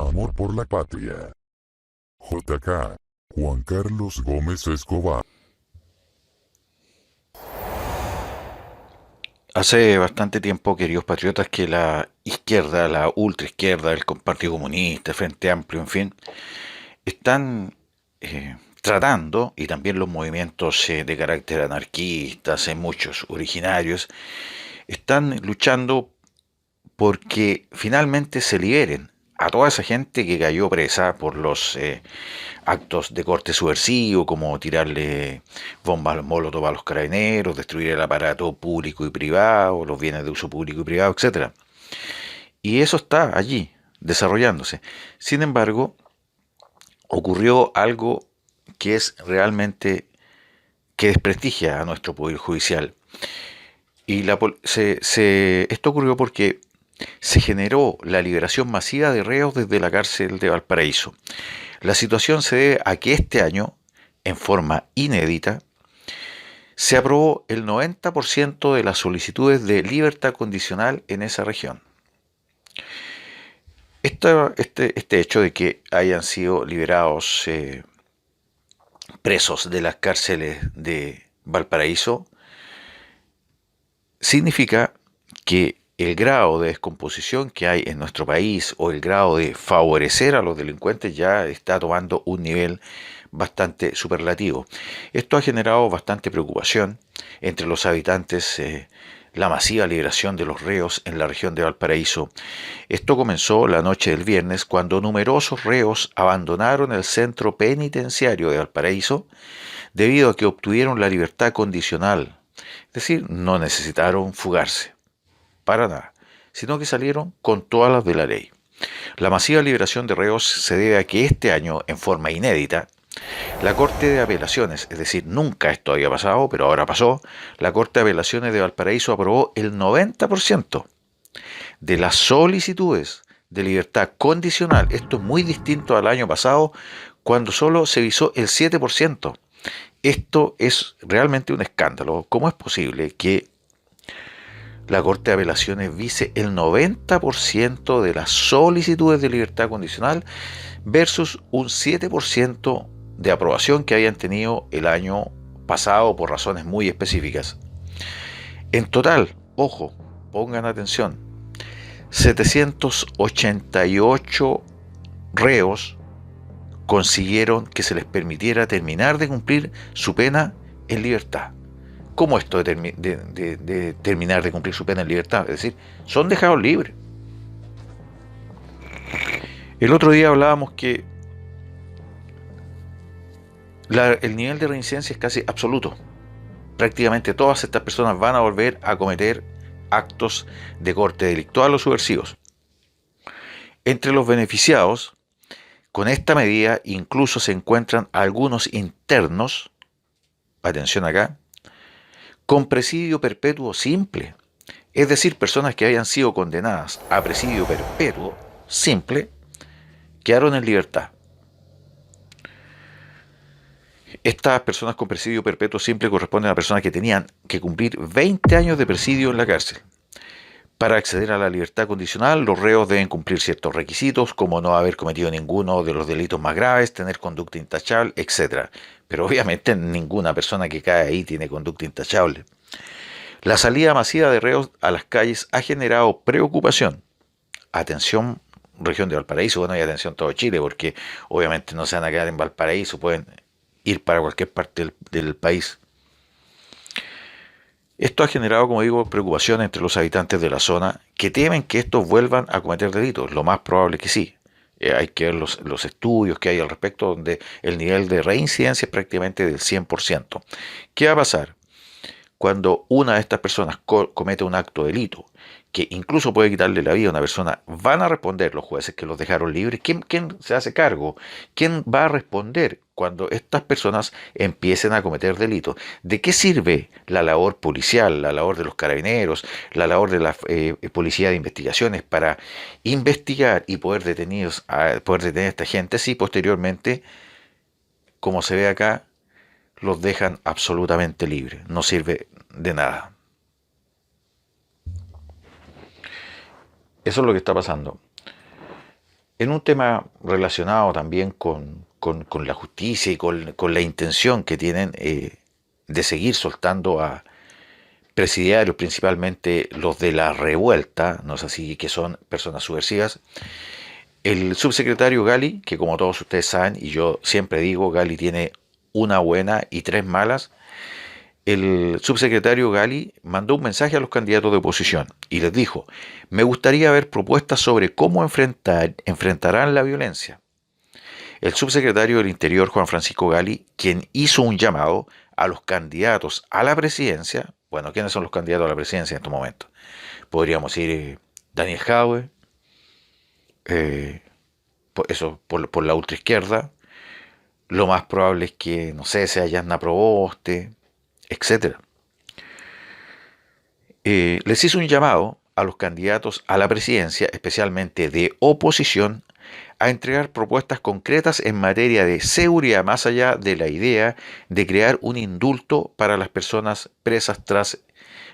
Amor por la patria. JK. Juan Carlos Gómez Escobar. Hace bastante tiempo, queridos patriotas, que la izquierda, la ultraizquierda, el Partido Comunista, el Frente Amplio, en fin, están tratando, y también los movimientos de carácter anarquistas, muchos originarios, están luchando porque finalmente se liberen a toda esa gente que cayó presa por los actos de corte subversivo, como tirarle bombas molotov a los carabineros, destruir el aparato público y privado, los bienes de uso público y privado, etcétera. Y eso está allí, desarrollándose. Sin embargo, ocurrió algo que es realmente que desprestigia a nuestro poder judicial. Y esto ocurrió porque se generó la liberación masiva de reos desde la cárcel de Valparaíso. La situación se debe a que este año, en forma inédita, se aprobó el 90% de las solicitudes de libertad condicional en esa región. Este hecho de que hayan sido liberados presos de las cárceles de Valparaíso significa que el grado de descomposición que hay en nuestro país o el grado de favorecer a los delincuentes ya está tomando un nivel bastante superlativo. Esto ha generado bastante preocupación entre los habitantes, la masiva liberación de los reos en la región de Valparaíso. Esto comenzó la noche del viernes cuando numerosos reos abandonaron el centro penitenciario de Valparaíso debido a que obtuvieron la libertad condicional, es decir, no necesitaron fugarse, para nada, sino que salieron con todas las de la ley. La masiva liberación de reos se debe a que este año, en forma inédita, la Corte de Apelaciones, es decir, nunca esto había pasado, pero ahora pasó, la Corte de Apelaciones de Valparaíso aprobó el 90% de las solicitudes de libertad condicional. Esto es muy distinto al año pasado, cuando solo se visó el 7%. Esto es realmente un escándalo. ¿Cómo es posible que la Corte de Apelaciones vise el 90% de las solicitudes de libertad condicional versus un 7% de aprobación que habían tenido el año pasado por razones muy específicas? En total, ojo, pongan atención, 788 reos consiguieron que se les permitiera terminar de cumplir su pena en libertad. ¿Cómo esto de terminar de cumplir su pena en libertad? Es decir, son dejados libres. El otro día hablábamos que el nivel de reincidencia es casi absoluto. Prácticamente todas estas personas van a volver a cometer actos de corte delictual o subversivos. Entre los beneficiados, con esta medida incluso se encuentran algunos internos, atención acá, con presidio perpetuo simple, es decir, personas que hayan sido condenadas a presidio perpetuo simple, quedaron en libertad. Estas personas con presidio perpetuo simple corresponden a personas que tenían que cumplir 20 años de presidio en la cárcel. Para acceder a la libertad condicional, los reos deben cumplir ciertos requisitos, como no haber cometido ninguno de los delitos más graves, tener conducta intachable, etc. Pero obviamente ninguna persona que cae ahí tiene conducta intachable. La salida masiva de reos a las calles ha generado preocupación. Atención, región de Valparaíso, bueno, y atención todo Chile, porque obviamente no se van a quedar en Valparaíso, pueden ir para cualquier parte del país. Esto ha generado, como digo, preocupación entre los habitantes de la zona que temen que estos vuelvan a cometer delitos. Lo más probable que sí. Hay que ver los estudios que hay al respecto, donde el nivel de reincidencia es prácticamente del 100%. ¿Qué va a pasar cuando una de estas personas comete un acto de delito que incluso puede quitarle la vida a una persona? ¿Van a responder los jueces que los dejaron libres? ¿Quién se hace cargo? ¿Quién va a responder cuando estas personas empiecen a cometer delitos? ¿De qué sirve la labor policial, la labor de los carabineros, la labor de la policía de investigaciones para investigar y poder detener a esta gente si posteriormente, como se ve acá, los dejan absolutamente libres? No sirve de nada. Eso es lo que está pasando. En un tema relacionado también con la justicia y con la intención que tienen de seguir soltando a presidiarios, principalmente los de la revuelta, no es así, que son personas subversivas. El subsecretario Gali, que como todos ustedes saben, y yo siempre digo, Gali tiene una buena y tres malas. El subsecretario Gali mandó un mensaje a los candidatos de oposición y les dijo: me gustaría ver propuestas sobre cómo enfrentarán la violencia. El subsecretario del Interior, Juan Francisco Gali, quien hizo un llamado a los candidatos a la presidencia. Bueno, ¿quiénes son los candidatos a la presidencia en estos momentos? Podríamos ir Daniel Jaue, eh, por la ultraizquierda. Lo más probable es que, no sé, sea Yasna Proboste, etcétera. Les hizo un llamado a los candidatos a la presidencia, especialmente de oposición, a entregar propuestas concretas en materia de seguridad, más allá de la idea de crear un indulto para las personas presas tras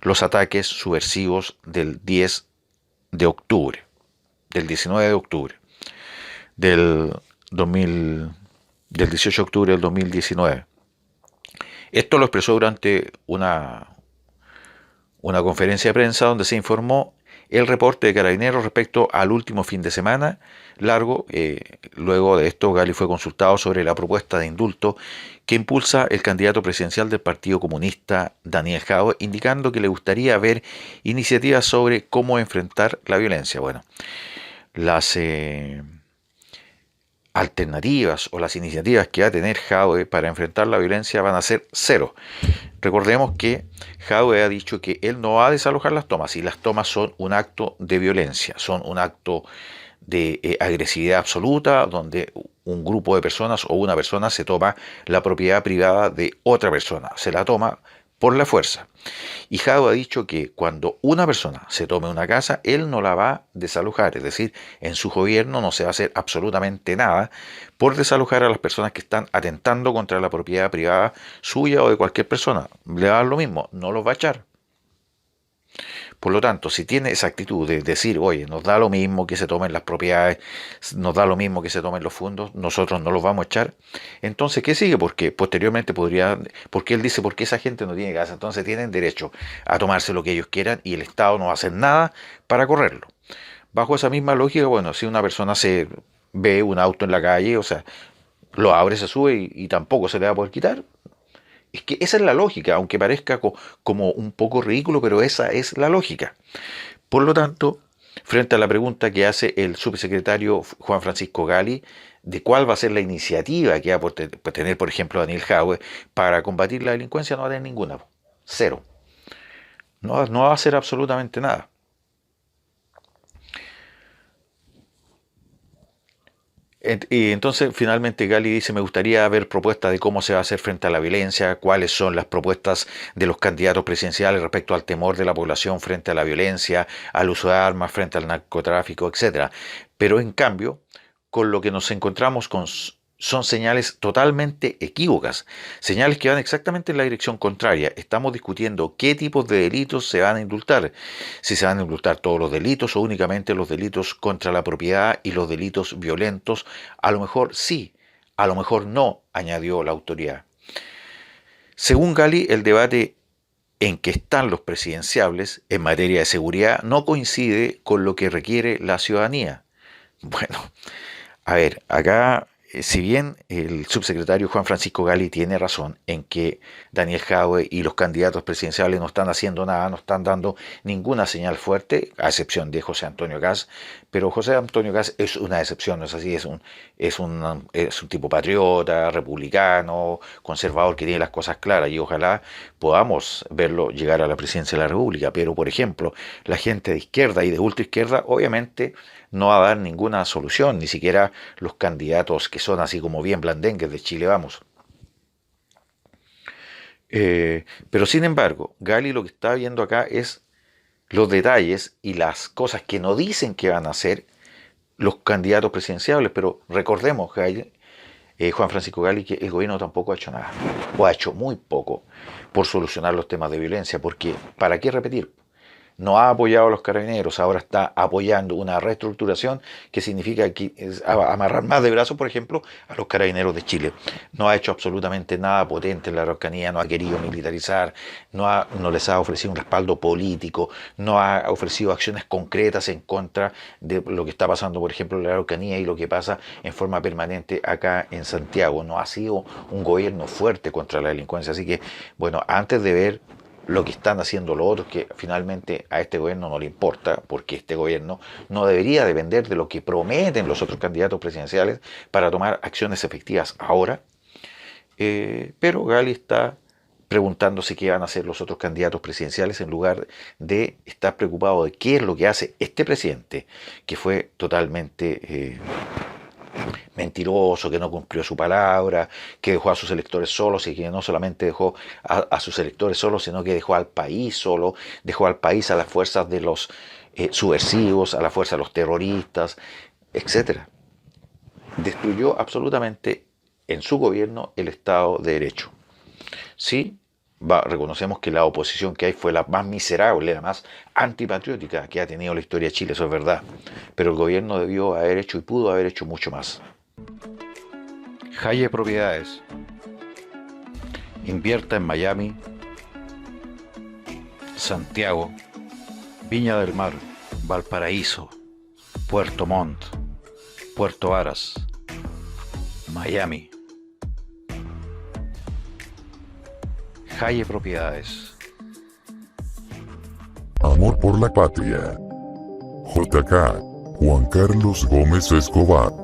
los ataques subversivos del 10 de octubre, del 19 de octubre, del 2000, del 18 de octubre del 2019. Esto lo expresó durante una conferencia de prensa donde se informó el reporte de Carabineros respecto al último fin de semana largo. Luego de esto, Gali fue consultado sobre la propuesta de indulto que impulsa el candidato presidencial del Partido Comunista, Daniel Jaue, indicando que le gustaría ver iniciativas sobre cómo enfrentar la violencia. Bueno, las alternativas o las iniciativas que va a tener Jaue para enfrentar la violencia van a ser cero. Recordemos que Jaue ha dicho que él no va a desalojar las tomas, y las tomas son un acto de violencia, son un acto de agresividad absoluta, donde un grupo de personas o una persona se toma la propiedad privada de otra persona, se la toma por la fuerza. Y Jaue ha dicho que cuando una persona se tome una casa, él no la va a desalojar, es decir, en su gobierno no se va a hacer absolutamente nada por desalojar a las personas que están atentando contra la propiedad privada suya o de cualquier persona. Le va a dar lo mismo, no los va a echar. Por lo tanto, si tiene esa actitud de decir, oye, nos da lo mismo que se tomen las propiedades, nos da lo mismo que se tomen los fondos, nosotros no los vamos a echar, entonces, ¿qué sigue? Porque posteriormente porque él dice, porque esa gente no tiene casa, entonces tienen derecho a tomarse lo que ellos quieran y el Estado no va a hacer nada para correrlo. Bajo esa misma lógica, bueno, si una persona se ve un auto en la calle, o sea, lo abre, se sube y tampoco se le va a poder quitar. Es que esa es la lógica, aunque parezca como un poco ridículo, pero esa es la lógica. Por lo tanto, frente a la pregunta que hace el subsecretario Juan Francisco Gali de cuál va a ser la iniciativa que va a tener, por ejemplo, Daniel Jaue para combatir la delincuencia, no va a tener ninguna. Cero. No, no va a hacer absolutamente nada. Y entonces finalmente Gali dice, me gustaría ver propuestas de cómo se va a hacer frente a la violencia, cuáles son las propuestas de los candidatos presidenciales respecto al temor de la población frente a la violencia, al uso de armas, frente al narcotráfico, etcétera. Pero en cambio, con lo que nos encontramos son señales totalmente equívocas, señales que van exactamente en la dirección contraria. Estamos discutiendo qué tipos de delitos se van a indultar, si se van a indultar todos los delitos o únicamente los delitos contra la propiedad y los delitos violentos. A lo mejor sí, a lo mejor no, añadió la autoridad. Según Gali, el debate en que están los presidenciables en materia de seguridad no coincide con lo que requiere la ciudadanía. Bueno, a ver, acá, si bien el subsecretario Juan Francisco Gali tiene razón en que Daniel Jaue y los candidatos presidenciales no están haciendo nada, no están dando ninguna señal fuerte, a excepción de José Antonio Gas, pero José Antonio Gas es una excepción, no es así, es un tipo patriota, republicano, conservador, que tiene las cosas claras, y ojalá podamos verlo llegar a la presidencia de la República. Pero, por ejemplo, la gente de izquierda y de ultraizquierda, obviamente, no va a dar ninguna solución, ni siquiera los candidatos que son así como bien blandengues de Chile Vamos. Pero sin embargo, Gali lo que está viendo acá es los detalles y las cosas que no dicen que van a hacer los candidatos presidenciables. Pero recordemos, Juan Francisco Gali, que el gobierno tampoco ha hecho nada, o ha hecho muy poco por solucionar los temas de violencia, porque ¿para qué repetir? no ha apoyado a los carabineros, ahora está apoyando una reestructuración que significa que amarrar más de brazos, por ejemplo, a los carabineros de Chile. No ha hecho absolutamente nada potente en la Araucanía, no ha querido militarizar, no les ha ofrecido un respaldo político, no ha ofrecido acciones concretas en contra de lo que está pasando, por ejemplo, en la Araucanía y lo que pasa en forma permanente acá en Santiago. No ha sido un gobierno fuerte contra la delincuencia. Así que, bueno, antes de ver lo que están haciendo los otros, que finalmente a este gobierno no le importa, porque este gobierno no debería depender de lo que prometen los otros candidatos presidenciales para tomar acciones efectivas ahora. Pero Gali está preguntándose qué van a hacer los otros candidatos presidenciales en lugar de estar preocupado de qué es lo que hace este presidente, que fue totalmente mentiroso, que no cumplió su palabra, que dejó a sus electores solos y que no solamente dejó a sus electores solos, sino que dejó al país solo, dejó al país a las fuerzas de los subversivos, a la fuerza de los terroristas, etcétera. Destruyó absolutamente en su gobierno el Estado de Derecho. Sí, reconocemos que la oposición que hay fue la más miserable, la más antipatriótica que ha tenido la historia de Chile, eso es verdad. Pero el gobierno debió haber hecho y pudo haber hecho mucho más. Haye Propiedades. Invierta en Miami, Santiago, Viña del Mar, Valparaíso, Puerto Montt, Puerto Varas, Miami. Haye Propiedades. Amor por la patria. JK Juan Carlos Gómez Escobar.